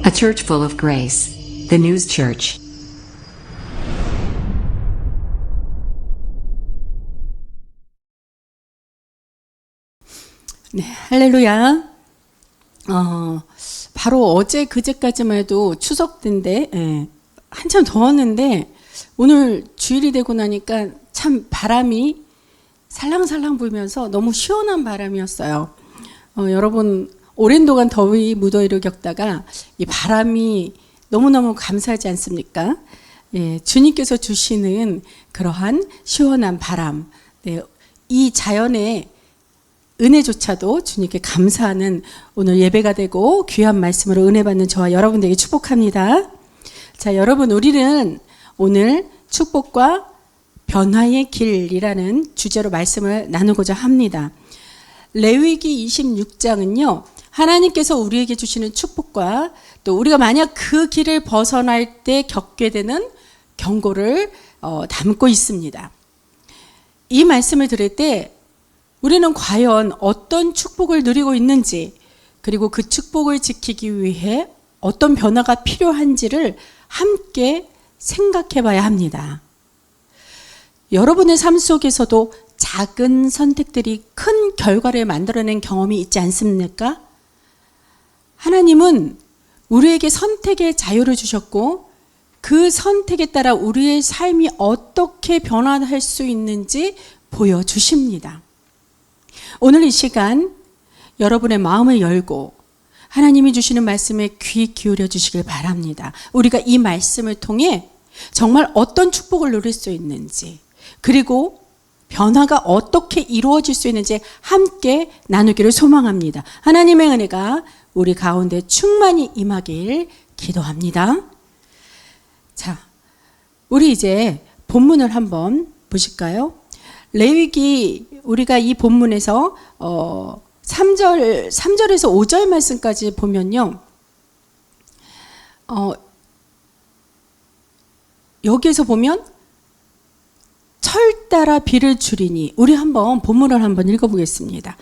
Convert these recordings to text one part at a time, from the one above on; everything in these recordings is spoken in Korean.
A church full of grace. The News Church. 네, 할렐루야. 바로 어제 그제까지만 해도 추석 때인데 한참 더웠는데 오늘 주일이 되고 나니까 참 바람이 살랑살랑 불면서 너무 시원한 바람이었어요. 여러분 오랜 동안 더위 무더위를 겪다가 이 바람이 너무너무 감사하지 않습니까? 예, 주님께서 주시는 그러한 시원한 바람, 네, 이 자연의 은혜조차도 주님께 감사하는 오늘 예배가 되고 귀한 말씀으로 은혜 받는 저와 여러분들에게 축복합니다. 자, 여러분 우리는 오늘 축복과 변화의 길이라는 주제로 말씀을 나누고자 합니다. 레위기 26장은요. 하나님께서 우리에게 주시는 축복과 또 우리가 만약 그 길을 벗어날 때 겪게 되는 경고를 담고 있습니다. 이 말씀을 들을 때 우리는 과연 어떤 축복을 누리고 있는지, 그리고 그 축복을 지키기 위해 어떤 변화가 필요한지를 함께 생각해 봐야 합니다. 여러분의 삶 속에서도 작은 선택들이 큰 결과를 만들어낸 경험이 있지 않습니까? 하나님은 우리에게 선택의 자유를 주셨고 그 선택에 따라 우리의 삶이 어떻게 변화할 수 있는지 보여주십니다. 오늘 이 시간 여러분의 마음을 열고 하나님이 주시는 말씀에 귀 기울여 주시길 바랍니다. 우리가 이 말씀을 통해 정말 어떤 축복을 누릴 수 있는지, 그리고 변화가 어떻게 이루어질 수 있는지 함께 나누기를 소망합니다. 하나님의 은혜가 우리 가운데 충만히 임하길 기도합니다. 자, 우리 이제 본문을 한번 보실까요? 레위기, 우리가 이 본문에서 3절에서 5절 말씀까지 보면요. 여기에서 보면 철 따라 비를 주리니, 우리 한번 본문을 한번 읽어보겠습니다.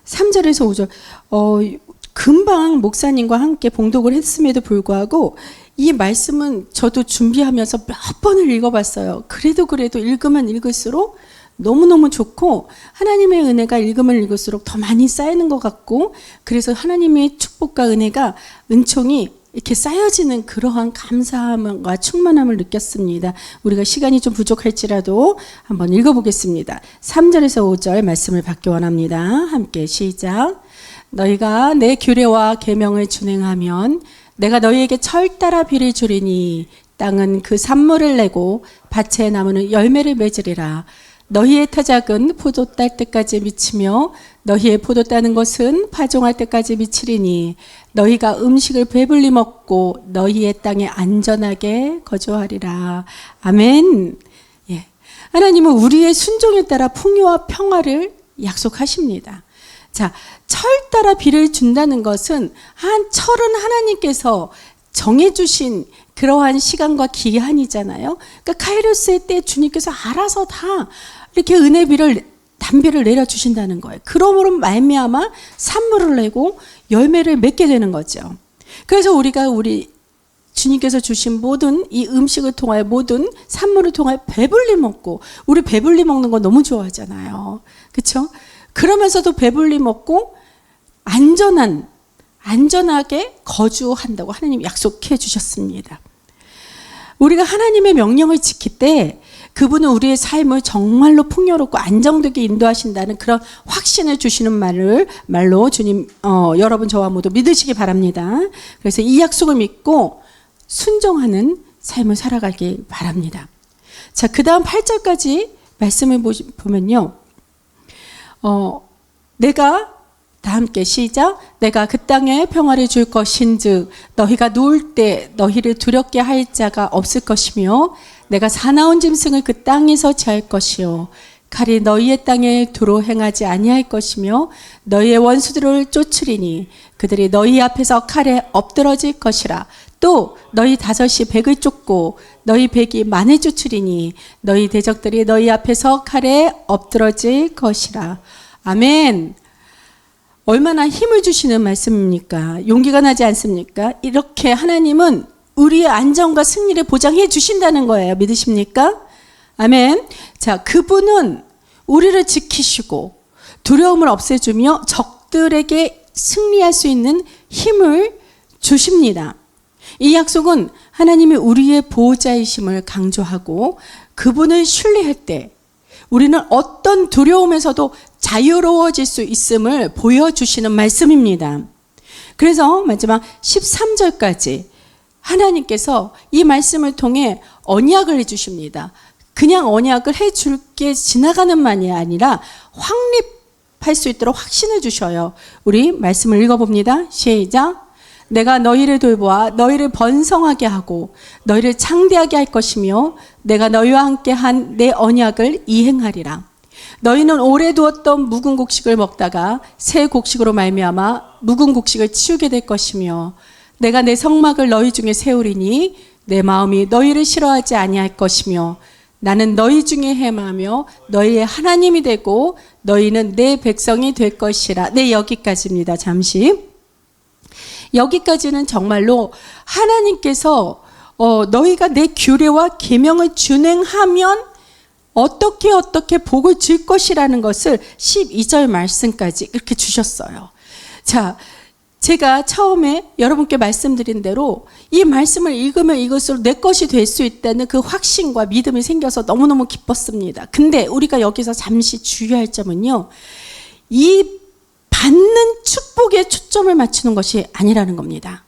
3절에서 5절. 금방 목사님과 함께 봉독을 했음에도 불구하고 이 말씀은 저도 준비하면서 몇 번을 읽어봤어요. 그래도 읽으면 읽을수록 너무너무 좋고 하나님의 은혜가 읽으면 읽을수록 더 많이 쌓이는 것 같고, 그래서 하나님의 축복과 은혜가, 은총이 이렇게 쌓여지는 그러한 감사함과 충만함을 느꼈습니다. 우리가 시간이 좀 부족할지라도 한번 읽어보겠습니다. 3절에서 5절 말씀을 받기 원합니다. 함께 시작. 너희가 내 규례와 계명을 준행하면 내가 너희에게 철 따라 비를 주리니 땅은 그 산물을 내고 밭의 나무는 열매를 맺으리라. 너희의 타작은 포도 딸 때까지 미치며 너희의 포도 따는 것은 파종할 때까지 미치리니 너희가 음식을 배불리 먹고 너희의 땅에 안전하게 거주하리라. 아멘. 예. 하나님은 우리의 순종에 따라 풍요와 평화를 약속하십니다. 자, 철 따라 비를 준다는 것은 철은 하나님께서 정해주신 그러한 시간과 기한이잖아요. 그러니까 카이로스의 때 주님께서 알아서 다 이렇게 은혜비를, 단비를 내려주신다는 거예요. 그러므로 말미암아 산물을 내고 열매를 맺게 되는 거죠. 그래서 우리가 우리 주님께서 주신 모든 이 음식을 통하여, 모든 산물을 통하여 배불리 먹고, 우리 배불리 먹는 거 너무 좋아하잖아요. 그렇죠? 그러면서도 배불리 먹고 안전하게 거주한다고 하나님 약속해 주셨습니다. 우리가 하나님의 명령을 지킬 때 그분은 우리의 삶을 정말로 풍요롭고 안정되게 인도하신다는 그런 확신을 주시는 말로 주님, 여러분 저와 모두 믿으시기 바랍니다. 그래서 이 약속을 믿고 순종하는 삶을 살아가길 바랍니다. 자, 그 다음 8절까지 말씀을 보면요. 내가, 다 함께 시작. 내가 그 땅에 평화를 줄 것인즉 너희가 누울 때 너희를 두렵게 할 자가 없을 것이며 내가 사나운 짐승을 그 땅에서 제할 것이요 칼이 너희의 땅에 두루 행하지 아니할 것이며 너희의 원수들을 쫓으리니 그들이 너희 앞에서 칼에 엎드러질 것이라. 또 너희 다섯이 백을 쫓고 너희 백이 만을 쫓으리니 너희 대적들이 너희 앞에서 칼에 엎드러질 것이라. 아멘. 얼마나 힘을 주시는 말씀입니까? 용기가 나지 않습니까? 이렇게 하나님은 우리의 안전과 승리를 보장해 주신다는 거예요. 믿으십니까? 아멘. 자, 그분은 우리를 지키시고 두려움을 없애주며 적들에게 승리할 수 있는 힘을 주십니다. 이 약속은 하나님이 우리의 보호자이심을 강조하고 그분을 신뢰할 때 우리는 어떤 두려움에서도 자유로워질 수 있음을 보여주시는 말씀입니다. 그래서 마지막 13절까지 하나님께서 이 말씀을 통해 언약을 해주십니다. 그냥 언약을 해줄 게 지나가는 말이 아니라 확립할 수 있도록 확신을 주셔요. 우리 말씀을 읽어봅니다. 시작. 내가 너희를 돌보아 너희를 번성하게 하고 너희를 창대하게 할 것이며 내가 너희와 함께 한 내 언약을 이행하리라. 너희는 오래 두었던 묵은 곡식을 먹다가 새 곡식으로 말미암아 묵은 곡식을 치우게 될 것이며 내가 내 성막을 너희 중에 세우리니 내 마음이 너희를 싫어하지 아니할 것이며 나는 너희 중에 헤매며 너희의 하나님이 되고 너희는 내 백성이 될 것이라. 네, 여기까지입니다. 잠시. 여기까지는 정말로 하나님께서 너희가 내 규례와 계명을 준행하면 어떻게 복을 줄 것이라는 것을 12절 말씀까지 이렇게 주셨어요. 자, 제가 처음에 여러분께 말씀드린 대로 이 말씀을 읽으면 이것으로 내 것이 될 수 있다는 그 확신과 믿음이 생겨서 너무너무 기뻤습니다. 근데 우리가 여기서 잠시 주의할 점은요, 이 받는 축복에 초점을 맞추는 것이 아니라는 겁니다.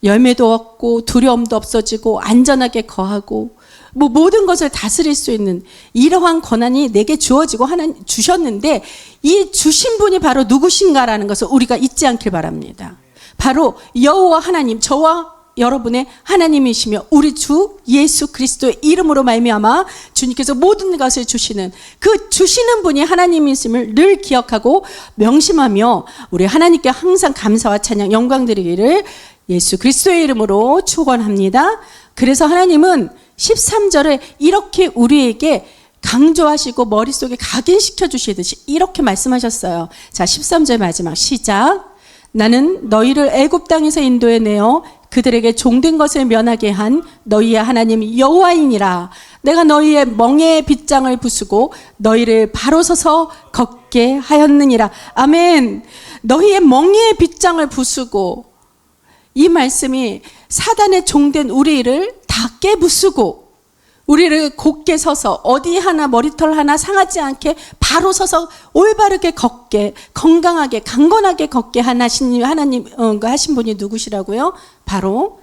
열매도 얻고 두려움도 없어지고 안전하게 거하고 모든 것을 다스릴 수 있는 이러한 권한이 내게 주어지고 하나님 주셨는데 이 주신 분이 바로 누구신가라는 것을 우리가 잊지 않길 바랍니다. 바로 여호와 하나님, 저와 여러분의 하나님이시며 우리 주 예수 그리스도의 이름으로 말미암아 주님께서 모든 것을 주시는 그 주시는 분이 하나님이심을 늘 기억하고 명심하며 우리 하나님께 항상 감사와 찬양 영광 드리기를 예수 그리스도의 이름으로 축원합니다. 그래서 하나님은 13절에 이렇게 우리에게 강조하시고 머릿속에 각인시켜 주시듯이 이렇게 말씀하셨어요. 자, 13절 마지막 시작. 나는 너희를 애굽 땅에서 인도해 내어 그들에게 종된 것을 면하게 한 너희의 하나님 여호와이니라. 내가 너희의 멍에의 빗장을 부수고 너희를 바로 서서 걷게 하였느니라. 아멘. 너희의 멍에의 빗장을 부수고, 이 말씀이 사단의 종된 우리를 다 깨부수고 우리를 곧게 서서 어디 하나 머리털 하나 상하지 않게 바로 서서 올바르게 걷게 건강하게 강건하게 걷게 하나님 하신 분이 누구시라고요? 바로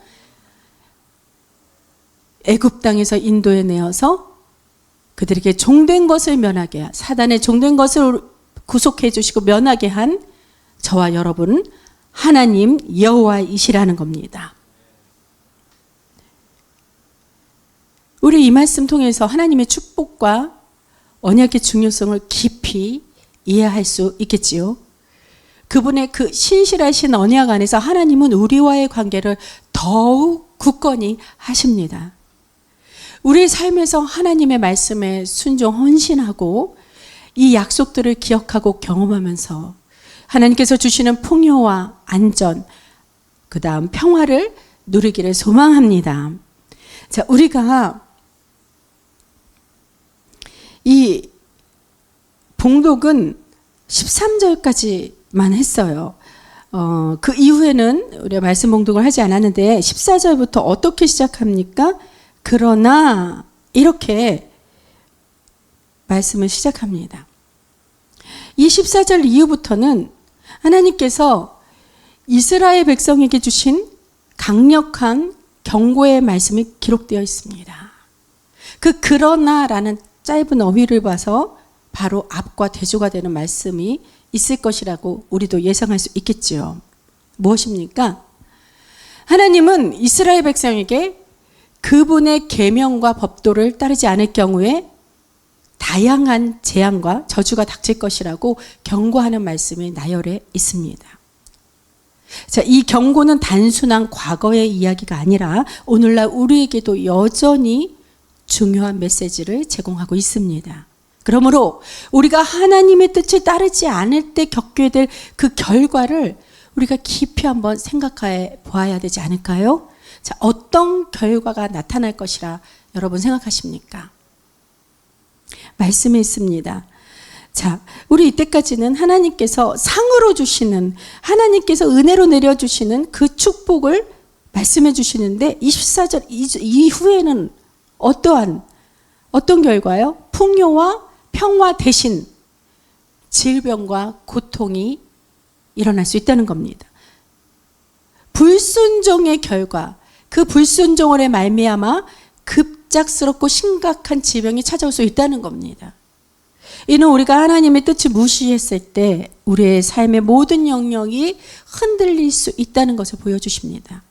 애굽 땅에서 인도해 내어서 그들에게 종된 것을 면하게 사단의 종된 것을 구속해 주시고 면하게 한 저와 여러분은 하나님 여호와이시라는 겁니다. 우리 이 말씀 통해서 하나님의 축복과 언약의 중요성을 깊이 이해할 수 있겠지요. 그분의 그 신실하신 언약 안에서 하나님은 우리와의 관계를 더욱 굳건히 하십니다. 우리의 삶에서 하나님의 말씀에 순종 헌신하고 이 약속들을 기억하고 경험하면서 하나님께서 주시는 풍요와 안전, 그 다음 평화를 누리기를 소망합니다. 자, 우리가 이 봉독은 13절까지만 했어요. 그 이후에는 우리가 말씀 봉독을 하지 않았는데 14절부터 어떻게 시작합니까? 그러나 이렇게 말씀을 시작합니다. 이 14절 이후부터는 하나님께서 이스라엘 백성에게 주신 강력한 경고의 말씀이 기록되어 있습니다. 그 그러나라는 짧은 어휘를 봐서 바로 앞과 대조가 되는 말씀이 있을 것이라고 우리도 예상할 수 있겠지요. 무엇입니까? 하나님은 이스라엘 백성에게 그분의 계명과 법도를 따르지 않을 경우에 다양한 재앙과 저주가 닥칠 것이라고 경고하는 말씀이 나열해 있습니다. 자, 이 경고는 단순한 과거의 이야기가 아니라 오늘날 우리에게도 여전히 중요한 메시지를 제공하고 있습니다. 그러므로 우리가 하나님의 뜻을 따르지 않을 때 겪게 될 그 결과를 우리가 깊이 한번 생각해 보아야 되지 않을까요? 자, 어떤 결과가 나타날 것이라 여러분 생각하십니까? 말씀에 있습니다. 자, 우리 이때까지는 하나님께서 상으로 주시는, 하나님께서 은혜로 내려주시는 그 축복을 말씀해 주시는데 24절 이후에는 어떤 결과요? 풍요와 평화 대신 질병과 고통이 일어날 수 있다는 겁니다. 불순종의 결과, 그 불순종으로 말미암아 급작스럽고 심각한 질병이 찾아올 수 있다는 겁니다. 이는 우리가 하나님의 뜻을 무시했을 때 우리의 삶의 모든 영역이 흔들릴 수 있다는 것을 보여주십니다.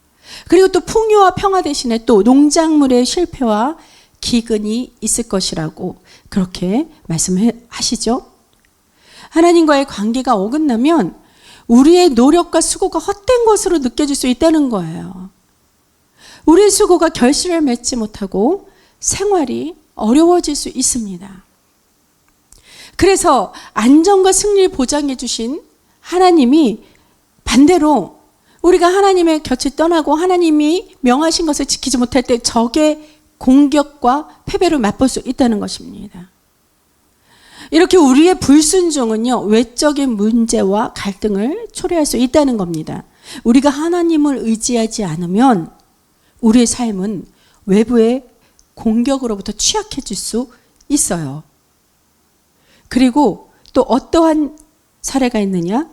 그리고 또 풍요와 평화 대신에 또 농작물의 실패와 기근이 있을 것이라고 그렇게 말씀하시죠. 하나님과의 관계가 어긋나면 우리의 노력과 수고가 헛된 것으로 느껴질 수 있다는 거예요. 우리의 수고가 결실을 맺지 못하고 생활이 어려워질 수 있습니다. 그래서 안정과 승리를 보장해 주신 하나님이 반대로 우리가 하나님의 곁을 떠나고 하나님이 명하신 것을 지키지 못할 때 적의 공격과 패배를 맛볼 수 있다는 것입니다. 이렇게 우리의 불순종은요, 외적인 문제와 갈등을 초래할 수 있다는 겁니다. 우리가 하나님을 의지하지 않으면 우리의 삶은 외부의 공격으로부터 취약해질 수 있어요. 그리고 또 어떠한 사례가 있느냐?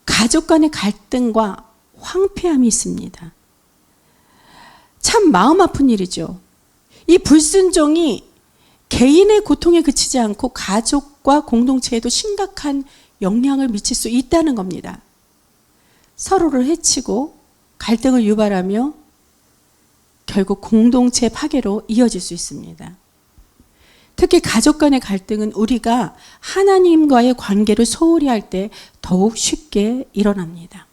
가족 간의 갈등과 황폐함이 있습니다. 참 마음 아픈 일이죠. 이 불순종이 개인의 고통에 그치지 않고 가족과 공동체에도 심각한 영향을 미칠 수 있다는 겁니다. 서로를 해치고 갈등을 유발하며 결국 공동체 파괴로 이어질 수 있습니다. 특히 가족 간의 갈등은 우리가 하나님과의 관계를 소홀히 할 때 더욱 쉽게 일어납니다.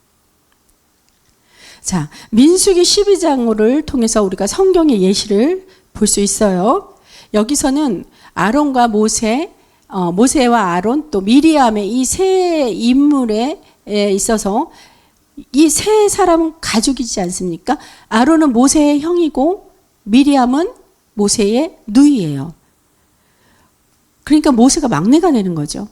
자, 민수기 12장을 통해서 우리가 성경의 예시를 볼 수 있어요. 여기서는 아론과 모세와 아론 또 미리암의 이 세 인물에 있어서 이 세 사람은 가족이지 않습니까? 아론은 모세의 형이고 미리암은 모세의 누이예요. 그러니까 모세가 막내가 되는 거죠.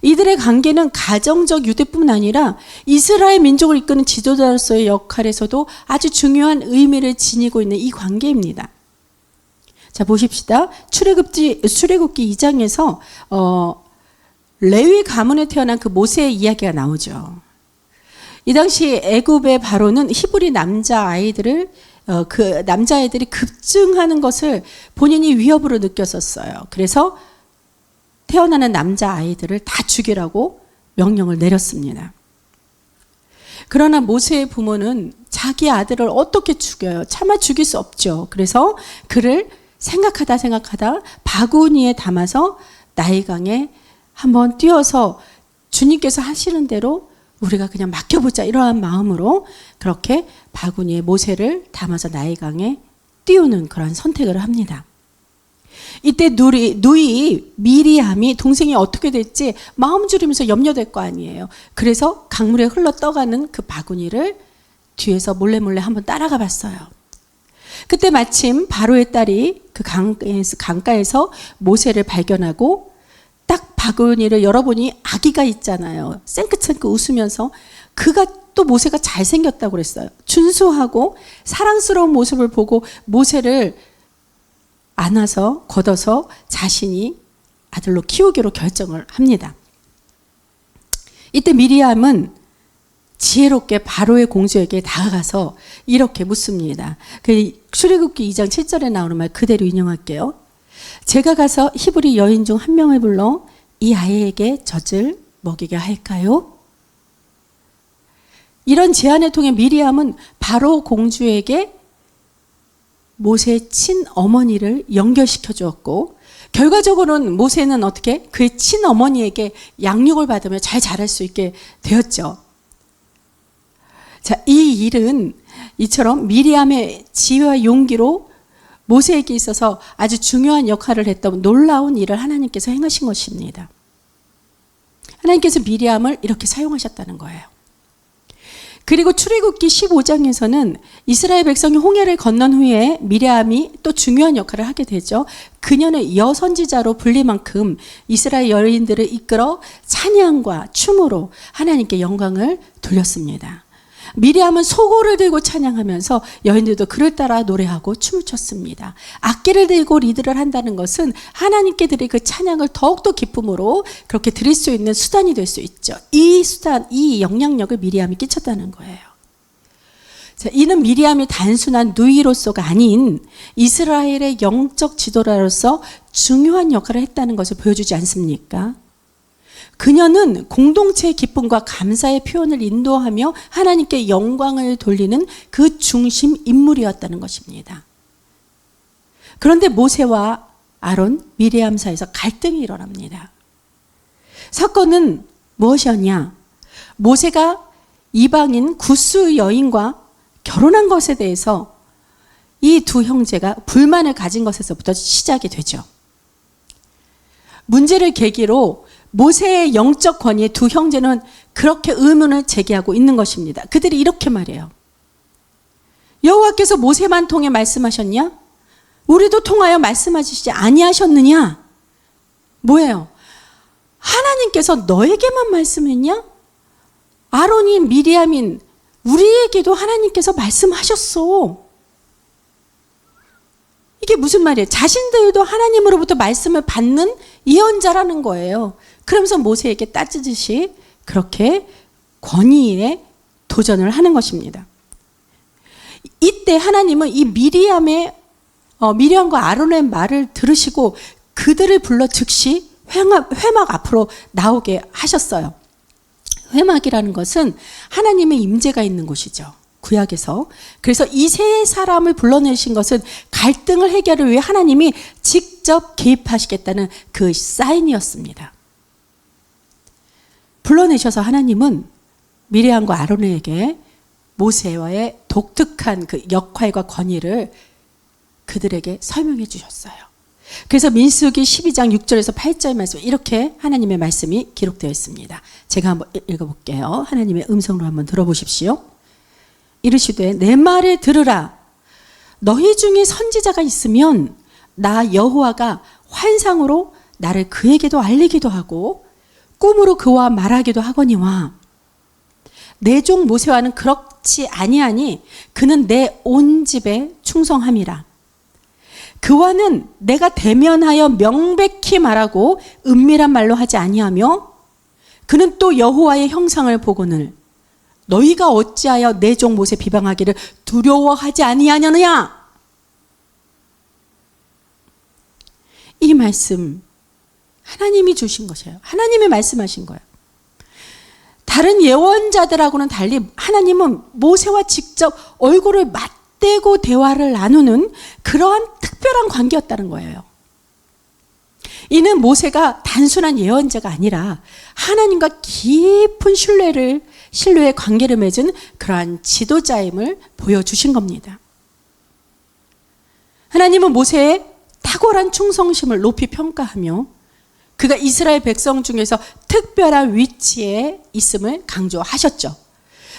이들의 관계는 가정적 유대뿐만 아니라 이스라엘 민족을 이끄는 지도자로서의 역할에서도 아주 중요한 의미를 지니고 있는 이 관계입니다. 자, 보십시다. 출애굽기 2장에서 레위 가문에 태어난 그 모세의 이야기가 나오죠. 이 당시 애굽의 바로는 히브리 남자아이들이 급증하는 것을 본인이 위협으로 느꼈었어요. 그래서 태어나는 남자아이들을 다 죽이라고 명령을 내렸습니다. 그러나 모세의 부모는 자기 아들을 어떻게 죽여요? 차마 죽일 수 없죠. 그래서 그를 생각하다 바구니에 담아서 나일강에 한번 띄워서 주님께서 하시는 대로 우리가 그냥 맡겨보자 이러한 마음으로 그렇게 바구니에 모세를 담아서 나일강에 띄우는 그런 선택을 합니다. 이때 누이 미리암이 동생이 어떻게 될지 마음 졸이면서 염려될 거 아니에요. 그래서 강물에 흘러 떠가는 그 바구니를 뒤에서 몰래 한번 따라가 봤어요. 그때 마침 바로의 딸이 그 강가에서 모세를 발견하고 딱 바구니를 열어보니 아기가 있잖아요. 쌩긋쌩긋 웃으면서 그가 또 모세가 잘생겼다고 그랬어요. 준수하고 사랑스러운 모습을 보고 모세를 안아서 걷어서 자신이 아들로 키우기로 결정을 합니다. 이때 미리암은 지혜롭게 바로의 공주에게 다가가서 이렇게 묻습니다. 그 출애굽기 2장 7절에 나오는 말 그대로 인용할게요. 제가 가서 히브리 여인 중 한 명을 불러 이 아이에게 젖을 먹이게 할까요? 이런 제안을 통해 미리암은 바로 공주에게 모세의 친어머니를 연결시켜 주었고 결과적으로는 모세는 어떻게 그의 친어머니에게 양육을 받으며 잘 자랄 수 있게 되었죠. 자, 이 일은 이처럼 미리암의 지혜와 용기로 모세에게 있어서 아주 중요한 역할을 했던 놀라운 일을 하나님께서 행하신 것입니다. 하나님께서 미리암을 이렇게 사용하셨다는 거예요. 그리고 출애굽기 15장에서는 이스라엘 백성이 홍해를 건넌 후에 미리암이 또 중요한 역할을 하게 되죠. 그녀는 여선지자로 불릴 만큼 이스라엘 여인들을 이끌어 찬양과 춤으로 하나님께 영광을 돌렸습니다. 미리암은 소고를 들고 찬양하면서 여인들도 그를 따라 노래하고 춤을 췄습니다. 악기를 들고 리드를 한다는 것은 하나님께 드릴 그 찬양을 더욱더 기쁨으로 그렇게 드릴 수 있는 수단이 될 수 있죠. 이 수단, 이 영향력을 미리암이 끼쳤다는 거예요. 자, 이는 미리암이 단순한 누이로서가 아닌 이스라엘의 영적 지도자로서 중요한 역할을 했다는 것을 보여주지 않습니까? 그녀는 공동체의 기쁨과 감사의 표현을 인도하며 하나님께 영광을 돌리는 그 중심 인물이었다는 것입니다. 그런데 모세와 아론, 미리암 사이에서 갈등이 일어납니다. 사건은 무엇이었냐? 모세가 이방인 구스 여인과 결혼한 것에 대해서 이 두 형제가 불만을 가진 것에서부터 시작이 되죠. 문제를 계기로 모세의 영적 권위에 두 형제는 그렇게 의문을 제기하고 있는 것입니다. 그들이 이렇게 말해요. 여호와께서 모세만 통해 말씀하셨냐? 우리도 통하여 말씀하시지 아니하셨느냐? 뭐예요? 하나님께서 너에게만 말씀했냐? 아론인 미리암인 우리에게도 하나님께서 말씀하셨어. 이게 무슨 말이에요? 자신들도 하나님으로부터 말씀을 받는 예언자라는 거예요. 그러면서 모세에게 따지듯이 그렇게 권위에 도전을 하는 것입니다. 이때 하나님은 이 미리암과 아론의 말을 들으시고 그들을 불러 즉시 회막 앞으로 나오게 하셨어요. 회막이라는 것은 하나님의 임재가 있는 곳이죠. 구약에서. 그래서 이 세 사람을 불러내신 것은 갈등을 해결을 위해 하나님이 직접 개입하시겠다는 그 사인이었습니다. 불러내셔서 하나님은 미리암과 아론에게 모세와의 독특한 그 역할과 권위를 그들에게 설명해 주셨어요. 그래서 민수기 12장 6절에서 8절 말씀 이렇게 하나님의 말씀이 기록되어 있습니다. 제가 한번 읽어볼게요. 하나님의 음성으로 한번 들어보십시오. 이르시되 내 말을 들으라. 너희 중에 선지자가 있으면 나 여호와가 환상으로 나를 그에게도 알리기도 하고 꿈으로 그와 말하기도 하거니와 내 종 모세와는 그렇지 아니하니 그는 내 온 집에 충성함이라. 그와는 내가 대면하여 명백히 말하고 은밀한 말로 하지 아니하며 그는 또 여호와의 형상을 보거늘 너희가 어찌하여 내 종 모세 비방하기를 두려워하지 아니하느냐? 이 말씀 하나님이 주신 것이에요. 하나님이 말씀하신 거예요. 다른 예언자들하고는 달리 하나님은 모세와 직접 얼굴을 맞대고 대화를 나누는 그러한 특별한 관계였다는 거예요. 이는 모세가 단순한 예언자가 아니라 하나님과 깊은 신뢰의 관계를 맺은 그러한 지도자임을 보여주신 겁니다. 하나님은 모세의 탁월한 충성심을 높이 평가하며 그가 이스라엘 백성 중에서 특별한 위치에 있음을 강조하셨죠.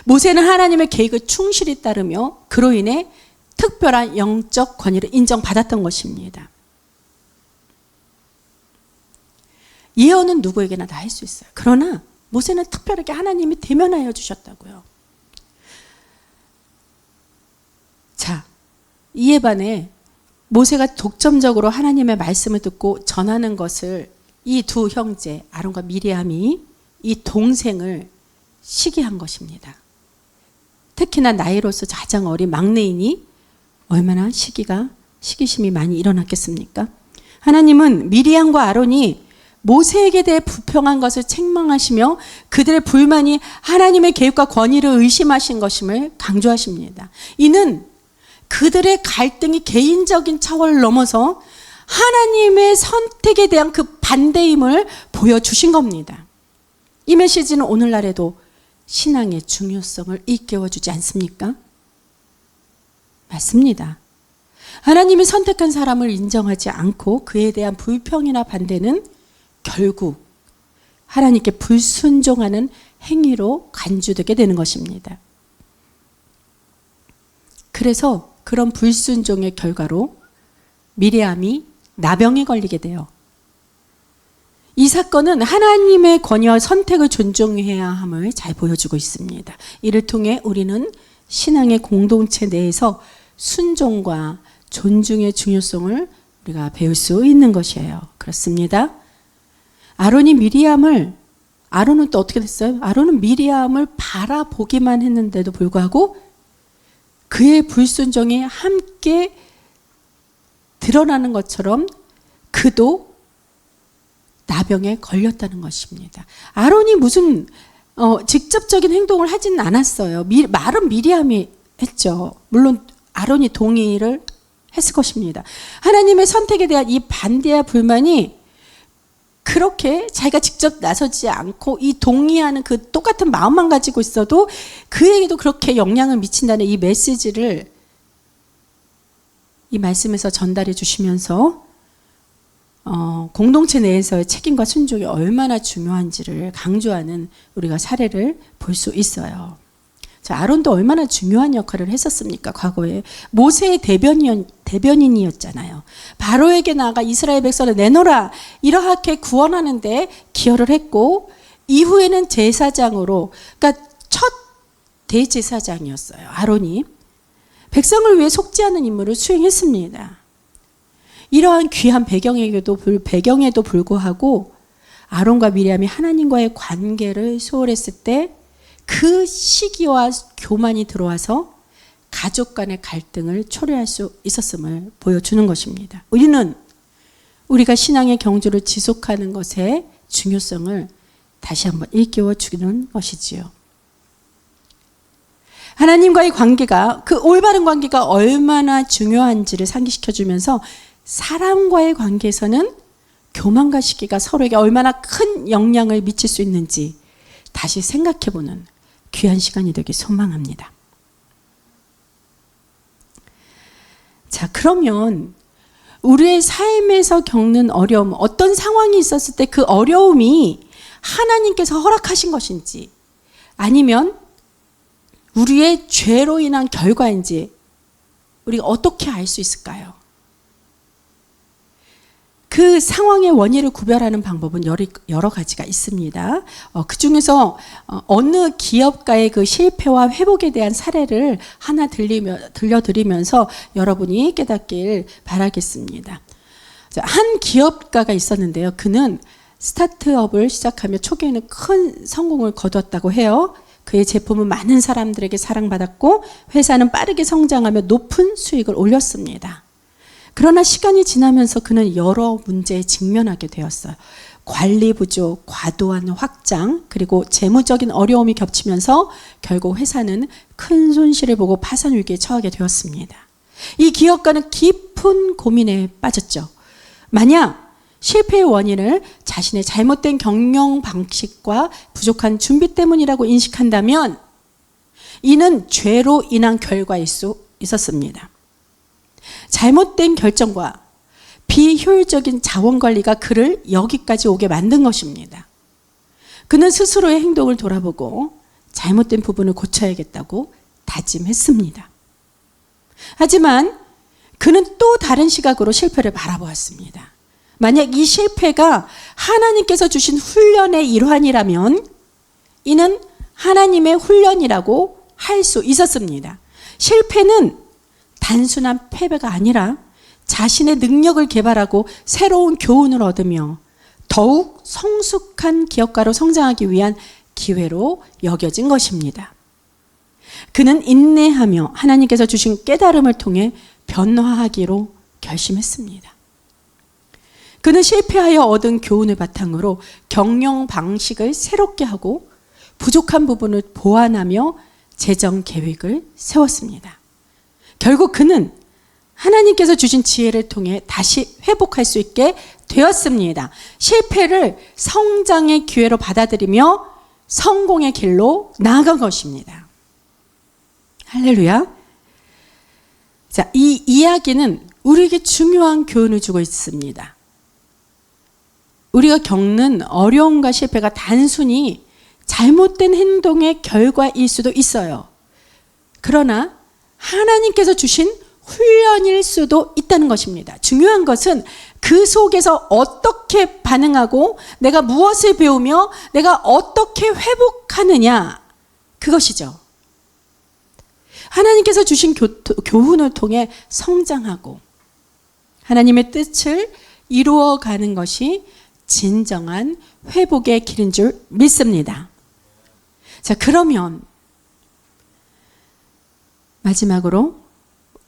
모세는 하나님의 계획을 충실히 따르며 그로 인해 특별한 영적 권위를 인정받았던 것입니다. 예언은 누구에게나 다 할 수 있어요. 그러나 모세는 특별하게 하나님이 대면하여 주셨다고요. 자, 이에 반해 모세가 독점적으로 하나님의 말씀을 듣고 전하는 것을 이 두 형제 아론과 미리암이 이 동생을 시기한 것입니다. 특히나 나이로서 가장 어린 막내이니 얼마나 시기심이 많이 일어났겠습니까? 하나님은 미리암과 아론이 모세에게 대해 불평한 것을 책망하시며 그들의 불만이 하나님의 계획과 권위를 의심하신 것임을 강조하십니다. 이는 그들의 갈등이 개인적인 차원을 넘어서 하나님의 선택에 대한 그 반대임을 보여주신 겁니다. 이 메시지는 오늘날에도 신앙의 중요성을 일깨워주지 않습니까? 맞습니다. 하나님이 선택한 사람을 인정하지 않고 그에 대한 불평이나 반대는 결국 하나님께 불순종하는 행위로 간주되게 되는 것입니다. 그래서 그런 불순종의 결과로 미리암이 나병에 걸리게 돼요. 이 사건은 하나님의 권위와 선택을 존중해야 함을 잘 보여주고 있습니다. 이를 통해 우리는 신앙의 공동체 내에서 순종과 존중의 중요성을 우리가 배울 수 있는 것이에요. 그렇습니다. 아론은 또 어떻게 됐어요? 아론은 미리암을 바라보기만 했는데도 불구하고 그의 불순종이 함께 드러나는 것처럼 그도 나병에 걸렸다는 것입니다. 아론이 무슨 직접적인 행동을 하지는 않았어요. 말은 미리암이 했죠. 물론 아론이 동의를 했을 것입니다. 하나님의 선택에 대한 이 반대와 불만이 그렇게 자기가 직접 나서지 않고 이 동의하는 그 똑같은 마음만 가지고 있어도 그에게도 그렇게 영향을 미친다는 이 메시지를 이 말씀에서 전달해 주시면서 공동체 내에서의 책임과 순종이 얼마나 중요한지를 강조하는 우리가 사례를 볼 수 있어요. 자, 아론도 얼마나 중요한 역할을 했었습니까? 과거에 모세의 대변인이었잖아요. 바로에게 나아가 이스라엘 백성을 내놓으라 이렇게 구원하는 데 기여를 했고 이후에는 제사장으로, 그러니까 첫 대제사장이었어요. 아론이 백성을 위해 속지 않은 임무를 수행했습니다. 이러한 귀한 배경에도 불구하고 아론과 미리암이 하나님과의 관계를 소홀했을 때 그 시기와 교만이 들어와서 가족 간의 갈등을 초래할 수 있었음을 보여주는 것입니다. 우리는 우리가 신앙의 경주를 지속하는 것의 중요성을 다시 한번 일깨워 주는 것이지요. 하나님과의 관계가, 그 올바른 관계가 얼마나 중요한지를 상기시켜 주면서 사람과의 관계에서는 교만과 시기가 서로에게 얼마나 큰 영향을 미칠 수 있는지 다시 생각해보는 귀한 시간이 되길 소망합니다. 자, 그러면 우리의 삶에서 겪는 어려움, 어떤 상황이 있었을 때 그 어려움이 하나님께서 허락하신 것인지 아니면 우리의 죄로 인한 결과인지 우리가 어떻게 알 수 있을까요? 그 상황의 원인을 구별하는 방법은 여러 가지가 있습니다. 그 중에서 어느 기업가의 그 실패와 회복에 대한 사례를 하나 들려드리면서 여러분이 깨닫길 바라겠습니다. 한 기업가가 있었는데요. 그는 스타트업을 시작하며 초기에는 큰 성공을 거두었다고 해요. 그의 제품은 많은 사람들에게 사랑받았고 회사는 빠르게 성장하며 높은 수익을 올렸습니다. 그러나 시간이 지나면서 그는 여러 문제에 직면하게 되었어요. 관리 부족, 과도한 확장, 그리고 재무적인 어려움이 겹치면서 결국 회사는 큰 손실을 보고 파산 위기에 처하게 되었습니다. 이 기업가는 깊은 고민에 빠졌죠. 만약 실패의 원인을 자신의 잘못된 경영 방식과 부족한 준비 때문이라고 인식한다면 이는 죄로 인한 결과일 수 있었습니다. 잘못된 결정과 비효율적인 자원관리가 그를 여기까지 오게 만든 것입니다. 그는 스스로의 행동을 돌아보고 잘못된 부분을 고쳐야겠다고 다짐했습니다. 하지만 그는 또 다른 시각으로 실패를 바라보았습니다. 만약 이 실패가 하나님께서 주신 훈련의 일환이라면 이는 하나님의 훈련이라고 할 수 있었습니다. 실패는 단순한 패배가 아니라 자신의 능력을 개발하고 새로운 교훈을 얻으며 더욱 성숙한 기업가로 성장하기 위한 기회로 여겨진 것입니다. 그는 인내하며 하나님께서 주신 깨달음을 통해 변화하기로 결심했습니다. 그는 실패하여 얻은 교훈을 바탕으로 경영 방식을 새롭게 하고 부족한 부분을 보완하며 재정 계획을 세웠습니다. 결국 그는 하나님께서 주신 지혜를 통해 다시 회복할 수 있게 되었습니다. 실패를 성장의 기회로 받아들이며 성공의 길로 나아간 것입니다. 할렐루야. 자, 이 이야기는 우리에게 중요한 교훈을 주고 있습니다. 우리가 겪는 어려움과 실패가 단순히 잘못된 행동의 결과일 수도 있어요. 그러나 하나님께서 주신 훈련일 수도 있다는 것입니다. 중요한 것은 그 속에서 어떻게 반응하고 내가 무엇을 배우며 내가 어떻게 회복하느냐, 그것이죠. 하나님께서 주신 교훈을 통해 성장하고 하나님의 뜻을 이루어가는 것이 진정한 회복의 길인 줄 믿습니다. 자, 그러면 마지막으로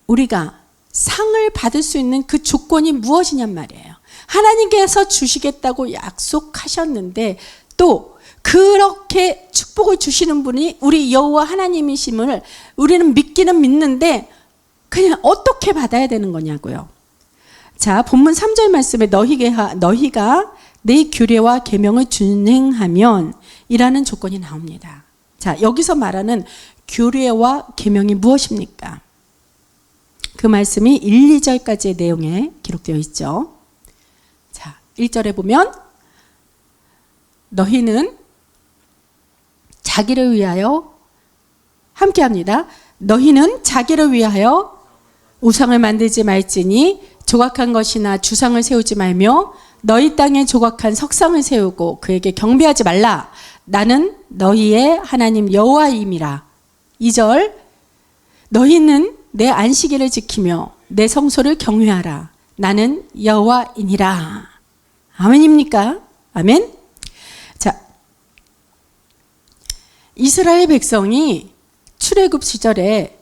우리가 상을 받을 수 있는 그 조건이 무엇이냔 말이에요. 하나님께서 주시겠다고 약속하셨는데 또 그렇게 축복을 주시는 분이 우리 여호와 하나님이심을 우리는 믿기는 믿는데 그냥 어떻게 받아야 되는 거냐고요. 자, 본문 3절 말씀에 너희가 내 규례와 계명을 준행하면 이라는 조건이 나옵니다. 자, 여기서 말하는 규례와 계명이 무엇입니까? 그 말씀이 1, 2절까지의 내용에 기록되어 있죠. 자, 1절에 보면 너희는 자기를 위하여 함께합니다. 너희는 자기를 위하여 우상을 만들지 말지니 조각한 것이나 주상을 세우지 말며 너희 땅에 조각한 석상을 세우고 그에게 경배하지 말라. 나는 너희의 하나님 여호와임이라. 2절 너희는 내 안식일을 지키며 내 성소를 경외하라. 나는 여호와이니라. 아멘입니까? 아멘. 자, 이스라엘 백성이 출애굽 시절에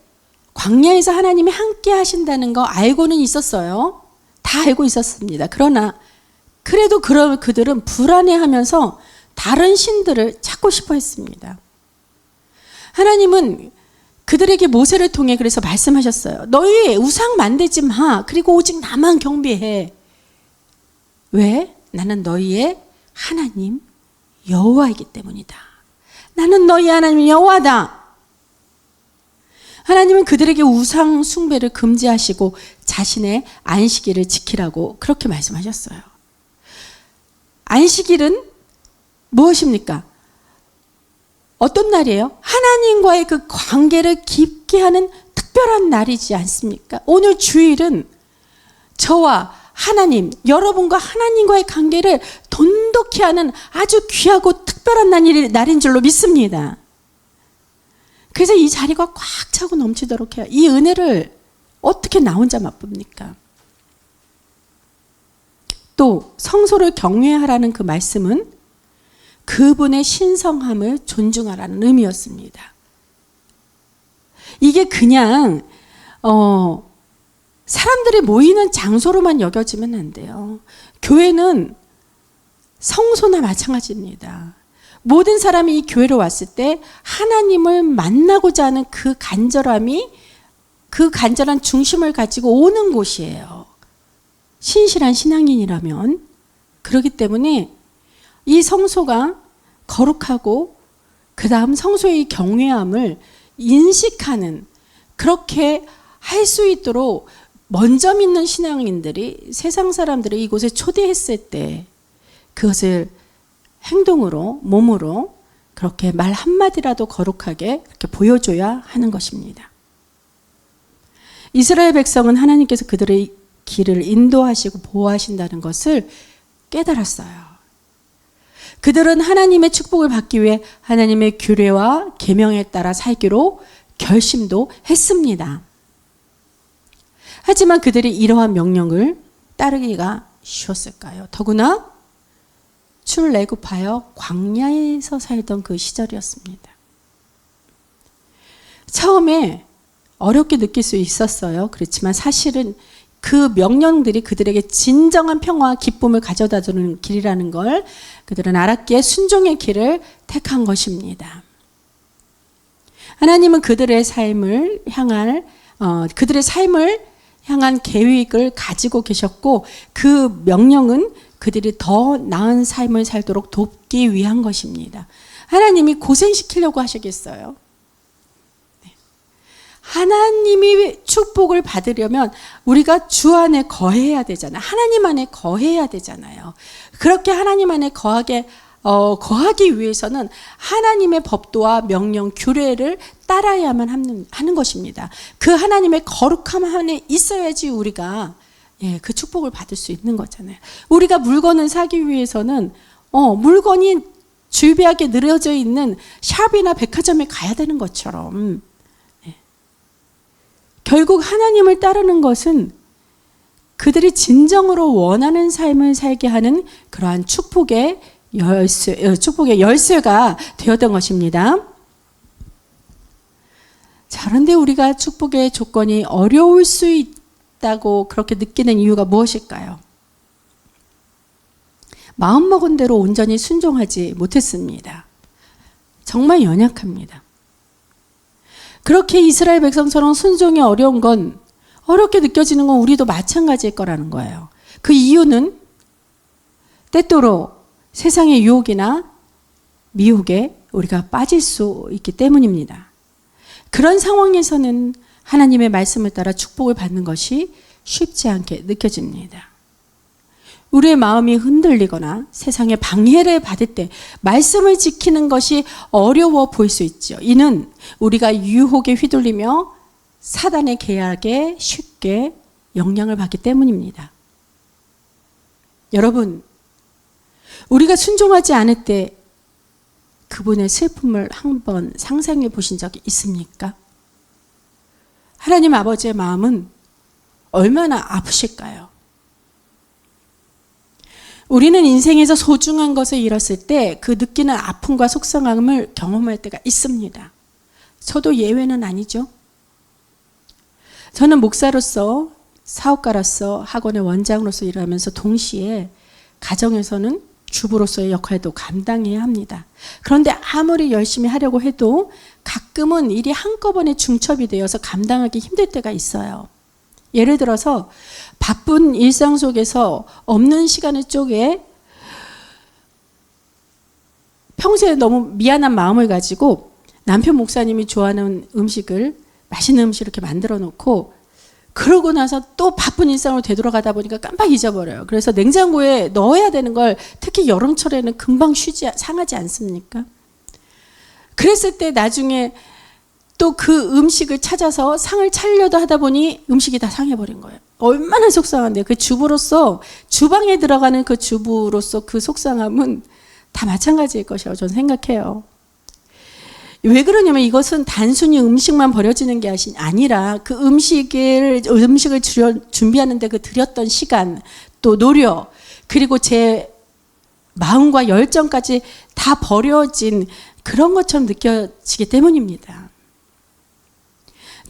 광야에서 하나님이 함께 하신다는 거 알고는 있었어요. 다 알고 있었습니다. 그러나 그래도 그들은 불안해하면서 다른 신들을 찾고 싶어 했습니다. 하나님은 그들에게 모세를 통해 그래서 말씀하셨어요. 너희 우상 만들지 마. 그리고 오직 나만 경배해. 왜? 나는 너희의 하나님 여호와이기 때문이다. 나는 너희 하나님 여호와다. 하나님은 그들에게 우상 숭배를 금지하시고 자신의 안식일을 지키라고 그렇게 말씀하셨어요. 안식일은 무엇입니까? 어떤 날이에요? 하나님과의 그 관계를 깊게 하는 특별한 날이지 않습니까? 오늘 주일은 저와 하나님, 여러분과 하나님과의 관계를 돈독히 하는 아주 귀하고 특별한 날인 줄로 믿습니다. 그래서 이 자리가 꽉 차고 넘치도록 해요. 이 은혜를 어떻게 나 혼자 맛봅니까? 또 성소를 경외하라는 그 말씀은 그분의 신성함을 존중하라는 의미였습니다. 이게 그냥 사람들이 모이는 장소로만 여겨지면 안 돼요. 교회는 성소나 마찬가지입니다. 모든 사람이 이 교회로 왔을 때 하나님을 만나고자 하는 그 간절함이 그 간절한 중심을 가지고 오는 곳이에요. 신실한 신앙인이라면. 그렇기 때문에 이 성소가 거룩하고 그 다음 성소의 경외함을 인식하는, 그렇게 할 수 있도록 먼저 믿는 신앙인들이 세상 사람들을 이곳에 초대했을 때 그것을 행동으로, 몸으로 그렇게 말 한마디라도 거룩하게 이렇게 보여줘야 하는 것입니다. 이스라엘 백성은 하나님께서 그들의 길을 인도하시고 보호하신다는 것을 깨달았어요. 그들은 하나님의 축복을 받기 위해 하나님의 규례와 계명에 따라 살기로 결심도 했습니다. 하지만 그들이 이러한 명령을 따르기가 쉬웠을까요? 더구나 출애굽하여 광야에서 살던 그 시절이었습니다. 처음에 어렵게 느낄 수 있었어요. 그렇지만 사실은 그 명령들이 그들에게 진정한 평화와 기쁨을 가져다 주는 길이라는 걸 그들은 알았기에 순종의 길을 택한 것입니다. 하나님은 그들의 삶을 향한 계획을 가지고 계셨고 그 명령은 그들이 더 나은 삶을 살도록 돕기 위한 것입니다. 하나님이 고생시키려고 하시겠어요? 하나님이 축복을 받으려면 우리가 주 안에 거해야 되잖아요. 하나님 안에 거해야 되잖아요. 그렇게 하나님 안에 거하기 위해서는 하나님의 법도와 명령, 규례를 따라야만 하는 것입니다. 그 하나님의 거룩함 안에 있어야지 우리가 그 축복을 받을 수 있는 거잖아요. 우리가 물건을 사기 위해서는 물건이 주비하게 늘어져 있는 샵이나 백화점에 가야 되는 것처럼 결국 하나님을 따르는 것은 그들이 진정으로 원하는 삶을 살게 하는 그러한 축복의 열쇠가 되었던 것입니다. 자, 그런데 우리가 축복의 조건이 어려울 수 있다고 그렇게 느끼는 이유가 무엇일까요? 마음먹은 대로 온전히 순종하지 못했습니다. 정말 연약합니다. 그렇게 이스라엘 백성처럼 순종이 어려운 건, 어렵게 느껴지는 건 우리도 마찬가지일 거라는 거예요. 그 이유는 때때로 세상의 유혹이나 미혹에 우리가 빠질 수 있기 때문입니다. 그런 상황에서는 하나님의 말씀을 따라 축복을 받는 것이 쉽지 않게 느껴집니다. 우리의 마음이 흔들리거나 세상의 방해를 받을 때 말씀을 지키는 것이 어려워 보일 수 있죠. 이는 우리가 유혹에 휘둘리며 사단의 계략에 쉽게 영향을 받기 때문입니다. 여러분, 우리가 순종하지 않을 때 그분의 슬픔을 한번 상상해 보신 적이 있습니까? 하나님 아버지의 마음은 얼마나 아프실까요? 우리는 인생에서 소중한 것을 잃었을 때 그 느끼는 아픔과 속상함을 경험할 때가 있습니다. 저도 예외는 아니죠. 저는 목사로서, 사업가로서, 학원의 원장으로서 일하면서 동시에 가정에서는 주부로서의 역할도 감당해야 합니다. 그런데 아무리 열심히 하려고 해도 가끔은 일이 한꺼번에 중첩이 되어서 감당하기 힘들 때가 있어요. 예를 들어서 바쁜 일상 속에서 없는 시간을 쪼개 평소에 너무 미안한 마음을 가지고 남편 목사님이 좋아하는 음식을, 맛있는 음식을 이렇게 만들어 놓고 그러고 나서 또 바쁜 일상으로 되돌아가다 보니까 깜빡 잊어버려요. 그래서 냉장고에 넣어야 되는 걸 특히 여름철에는 금방 상하지 않습니까? 그랬을 때 나중에 또 그 음식을 찾아서 상을 차리려도 하다 보니 음식이 다 상해버린 거예요. 얼마나 속상한데요. 그 주부로서, 주방에 들어가는 그 주부로서 그 속상함은 다 마찬가지일 것이라고 저는 생각해요. 왜 그러냐면 이것은 단순히 음식만 버려지는 게 아니라 그 음식을 준비하는데 그 들였던 시간, 또 노력, 그리고 제 마음과 열정까지 다 버려진 그런 것처럼 느껴지기 때문입니다.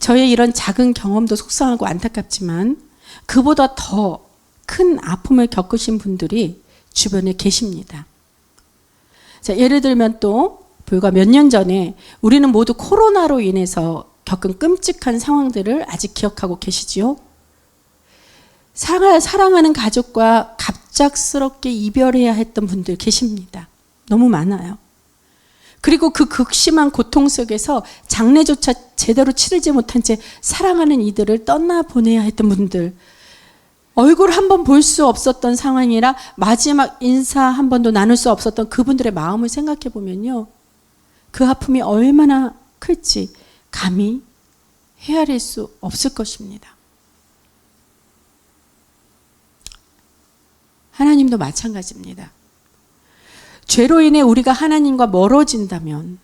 저의 이런 작은 경험도 속상하고 안타깝지만 그보다 더 큰 아픔을 겪으신 분들이 주변에 계십니다. 자, 예를 들면 또 불과 몇 년 전에 우리는 모두 코로나로 인해서 겪은 끔찍한 상황들을 아직 기억하고 계시지요? 사랑하는 가족과 갑작스럽게 이별해야 했던 분들 계십니다. 너무 많아요. 그리고 그 극심한 고통 속에서 장례조차 제대로 치르지 못한 채 사랑하는 이들을 떠나보내야 했던 분들, 얼굴 한 번 볼 수 없었던 상황이라 마지막 인사 한 번도 나눌 수 없었던 그분들의 마음을 생각해 보면요, 그 아픔이 얼마나 클지 감히 헤아릴 수 없을 것입니다. 하나님도 마찬가지입니다. 죄로 인해 우리가 하나님과 멀어진다면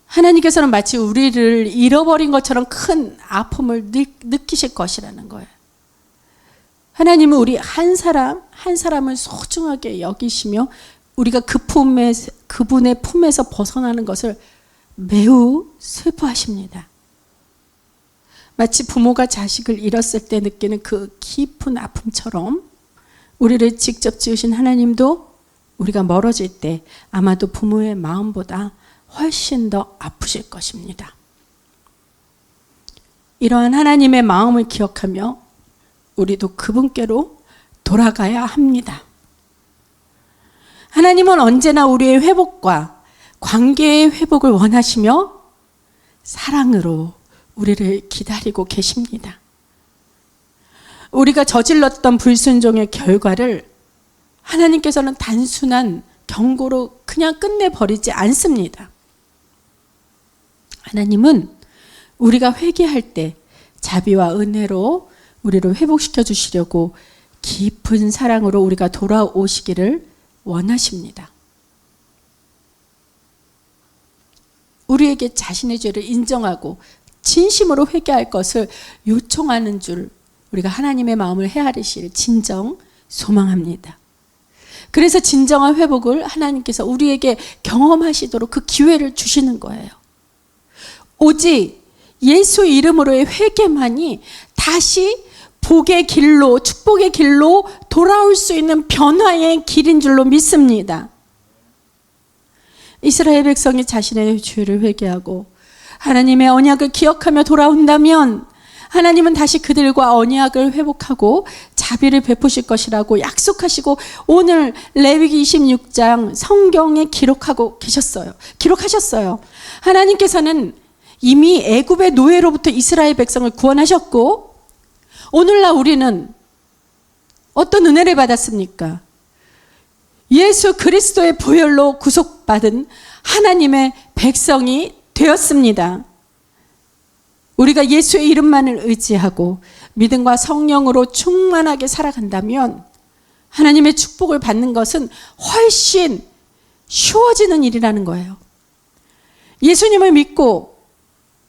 하나님께서는 마치 우리를 잃어버린 것처럼 큰 아픔을 느끼실 것이라는 거예요. 하나님은 우리 한 사람을 소중하게 여기시며 우리가 그분의 품에서 벗어나는 것을 매우 슬퍼하십니다. 마치 부모가 자식을 잃었을 때 느끼는 그 깊은 아픔처럼 우리를 직접 지으신 하나님도 우리가 멀어질 때 아마도 부모의 마음보다 훨씬 더 아프실 것입니다. 이러한 하나님의 마음을 기억하며 우리도 그분께로 돌아가야 합니다. 하나님은 언제나 우리의 회복과 관계의 회복을 원하시며 사랑으로 우리를 기다리고 계십니다. 우리가 저질렀던 불순종의 결과를 하나님께서는 단순한 경고로 그냥 끝내버리지 않습니다. 하나님은 우리가 회개할 때 자비와 은혜로 우리를 회복시켜 주시려고 깊은 사랑으로 우리가 돌아오시기를 원하십니다. 우리에게 자신의 죄를 인정하고 진심으로 회개할 것을 요청하는 줄 우리가 하나님의 마음을 헤아리실 진정 소망합니다. 그래서 진정한 회복을 하나님께서 우리에게 경험하시도록 그 기회를 주시는 거예요. 오직 예수 이름으로의 회개만이 다시 복의 길로, 축복의 길로 돌아올 수 있는 변화의 길인 줄로 믿습니다. 이스라엘 백성이 자신의 죄를 회개하고 하나님의 언약을 기억하며 돌아온다면 하나님은 다시 그들과 언약을 회복하고 자비를 베푸실 것이라고 약속하시고 오늘 레위기 26장 성경에 기록하셨어요. 하나님께서는 이미 애굽의 노예로부터 이스라엘 백성을 구원하셨고 오늘날 우리는 어떤 은혜를 받았습니까? 예수 그리스도의 보혈로 구속받은 하나님의 백성이 되었습니다. 우리가 예수의 이름만을 의지하고 믿음과 성령으로 충만하게 살아간다면 하나님의 축복을 받는 것은 훨씬 쉬워지는 일이라는 거예요. 예수님을 믿고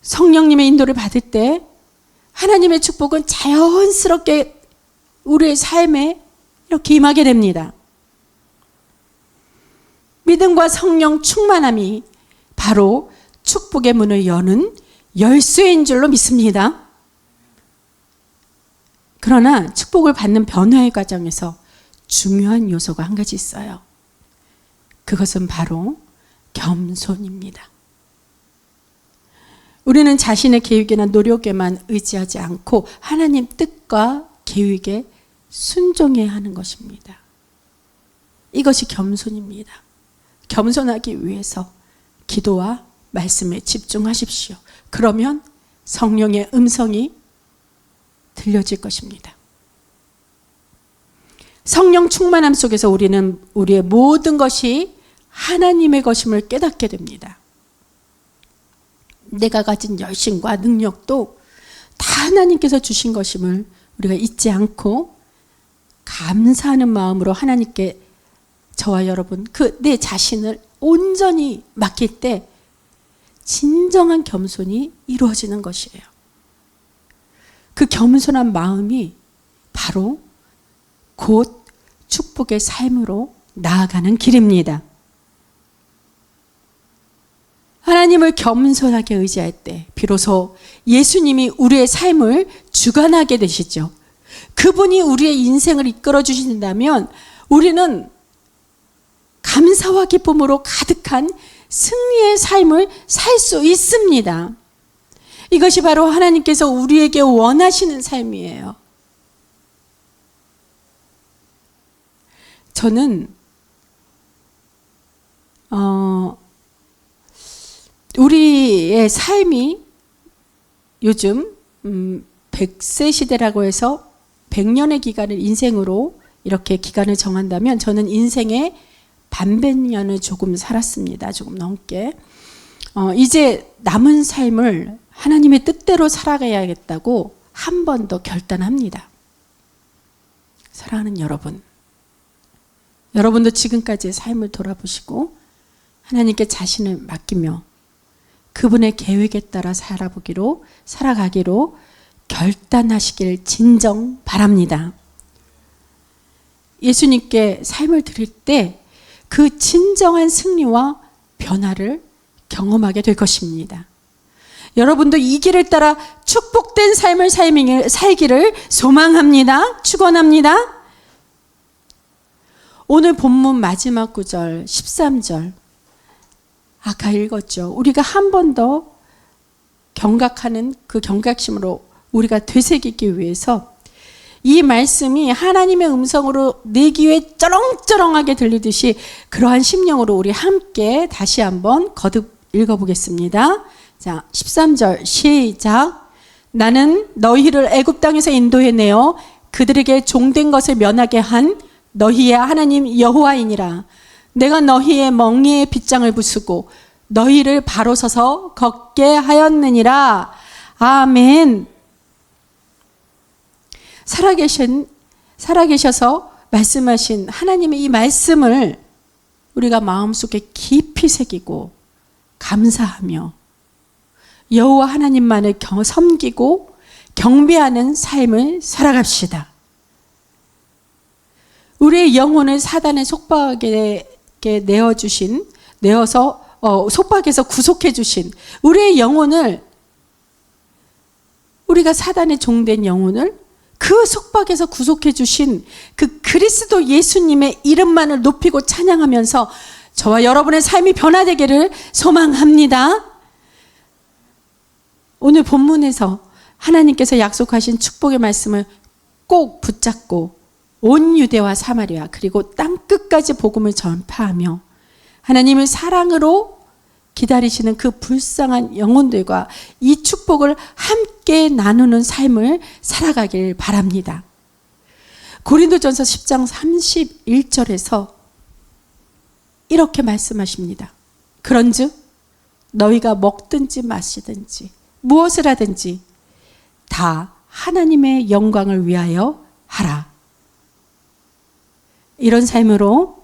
성령님의 인도를 받을 때 하나님의 축복은 자연스럽게 우리의 삶에 이렇게 임하게 됩니다. 믿음과 성령 충만함이 바로 축복의 문을 여는 열쇠인 줄로 믿습니다. 그러나 축복을 받는 변화의 과정에서 중요한 요소가 한 가지 있어요. 그것은 바로 겸손입니다. 우리는 자신의 계획이나 노력에만 의지하지 않고 하나님 뜻과 계획에 순종해야 하는 것입니다. 이것이 겸손입니다. 겸손하기 위해서 기도와 말씀에 집중하십시오. 그러면 성령의 음성이 들려질 것입니다. 성령 충만함 속에서 우리는 우리의 모든 것이 하나님의 것임을 깨닫게 됩니다. 내가 가진 열심과 능력도 다 하나님께서 주신 것임을 우리가 잊지 않고 감사하는 마음으로 하나님께 저와 여러분 내 자신을 온전히 맡길 때 진정한 겸손이 이루어지는 것이에요. 그 겸손한 마음이 바로 곧 축복의 삶으로 나아가는 길입니다. 하나님을 겸손하게 의지할 때 비로소 예수님이 우리의 삶을 주관하게 되시죠. 그분이 우리의 인생을 이끌어 주신다면 우리는 감사와 기쁨으로 가득한 승리의 삶을 살 수 있습니다. 이것이 바로 하나님께서 우리에게 원하시는 삶이에요. 저는 우리의 삶이 요즘 100세 시대라고 해서 100년의 기간을 인생으로 이렇게 기간을 정한다면 저는 인생의 반백년을 조금 살았습니다. 조금 넘게. 이제 남은 삶을 하나님의 뜻대로 살아가야겠다고 한 번 더 결단합니다. 사랑하는 여러분, 여러분도 지금까지의 삶을 돌아보시고 하나님께 자신을 맡기며 그분의 계획에 따라 살아가기로 결단하시길 진정 바랍니다. 예수님께 삶을 드릴 때 그 진정한 승리와 변화를 경험하게 될 것입니다. 여러분도 이 길을 따라 축복된 삶을 살기를 소망합니다. 축원합니다. 오늘 본문 마지막 구절 13절 아까 읽었죠. 우리가 한 번 더 경각하는 그 경각심으로 우리가 되새기기 위해서 이 말씀이 하나님의 음성으로 내 귀에 쩌렁쩌렁하게 들리듯이 그러한 심령으로 우리 함께 다시 한번 거듭 읽어보겠습니다. 자, 자, 13절 시작. 나는 너희를 애굽 땅에서 인도해내어 그들에게 종된 것을 면하게 한 너희의 하나님 여호와이니라. 내가 너희의 멍에의 빗장을 부수고 너희를 바로 서서 걷게 하였느니라. 아멘. 살아계셔서 말씀하신 하나님의 이 말씀을 우리가 마음속에 깊이 새기고 감사하며 여호와 하나님만을 섬기고 경배하는 삶을 살아갑시다. 우리의 영혼을 사단의 속박에 속박에서 구속해 주신 우리의 영혼을, 우리가 사단의 종된 영혼을 그 속박에서 구속해 주신 그 그리스도 예수님의 이름만을 높이고 찬양하면서 저와 여러분의 삶이 변화되기를 소망합니다. 오늘 본문에서 하나님께서 약속하신 축복의 말씀을 꼭 붙잡고 온 유대와 사마리아 그리고 땅끝까지 복음을 전파하며 하나님의 사랑으로 기다리시는 그 불쌍한 영혼들과 이 축복을 함께 나누는 삶을 살아가길 바랍니다. 고린도전서 10장 31절에서 이렇게 말씀하십니다. 그런즉 너희가 먹든지 마시든지 무엇을 하든지 다 하나님의 영광을 위하여 하라. 이런 삶으로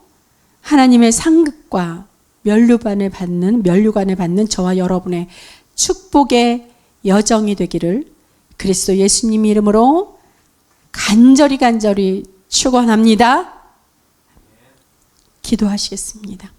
하나님의 상급과 면류관을 받는 저와 여러분의 축복의 여정이 되기를 그리스도 예수님 이름으로 간절히 축원합니다. 기도하시겠습니다.